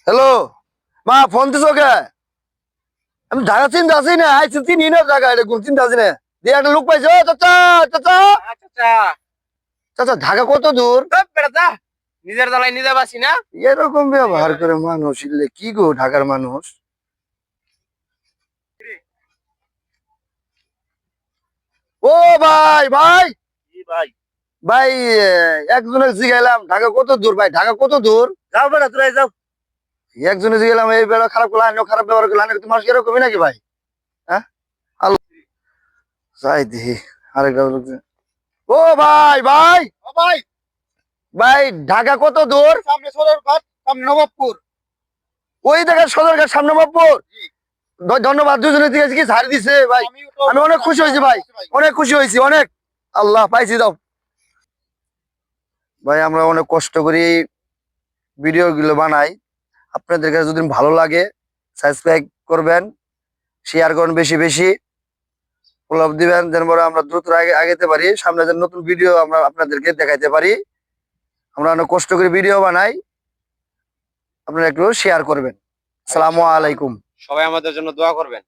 Hello মা phone দিছো কে? আমি ঢাকা চিন্তা আছি না, আইছি চিনি না জায়গা, এটা কোন চিন্তা আছি না। দিয়ে একটা লোক পাইছো, চাচা চাচা আচ্ছা চাচা, ঢাকা কত দূর? বেড়া নিজের জ্বালাই নিজে বাসি না। এরকম ব্যবহার করে মানুষ ইলে কি গো, ঢাকার মানুষ। ও ভাই ভাই কি ভাই? ভাই, একজনের জিগাইলাম ঢাকা কত দূর, ভাই ঢাকা কত দূর? যাও বেড়া তোরাই যাও। একজনে জিগাইলাম এই বেলা খারাপ করলো, আমিও খারাপ ব্যবহার করলো, আমি তোমার এরকমই নাকি ভাই? হ্যাঁ, আল্লাহ যাই দেখি আরেকটা লোক ও ভাই ভাই ও ভাই, ভাই, ঢাকা কত দূর? সামনে সদরঘাট, সামনে নবাবপুর। ওই দেখেন সদরঘাট, সামনে বাপুর। ধন্যবাদ, দুজনে দিকে কি ছাড় দিছে ভাই। আমি অনেক খুশি হয়েছি ভাই, অনেক খুশি হয়েছি অনেক। আল্লাহ পাইছি দাও ভাই। আমরা অনেক কষ্ট করি ভিডিও গুলো বানাই। আপনাদের কাছে যদি ভালো লাগে সাবস্ক্রাইব করবেন, শেয়ার করুন, বেশি বেশি প্রলাপ দিবেন, যেন আমরা দ্রুত আগাইতে পারি, সামনে যেন নতুন ভিডিও আমরা আপনাদেরকে দেখাইতে পারি। আমরা অনেক কষ্ট করে ভিডিও বানাই, আপনারা একটু শেয়ার করবেন। আসসালামু আলাইকুম। সবাই আমাদের জন্য দোয়া করবেন।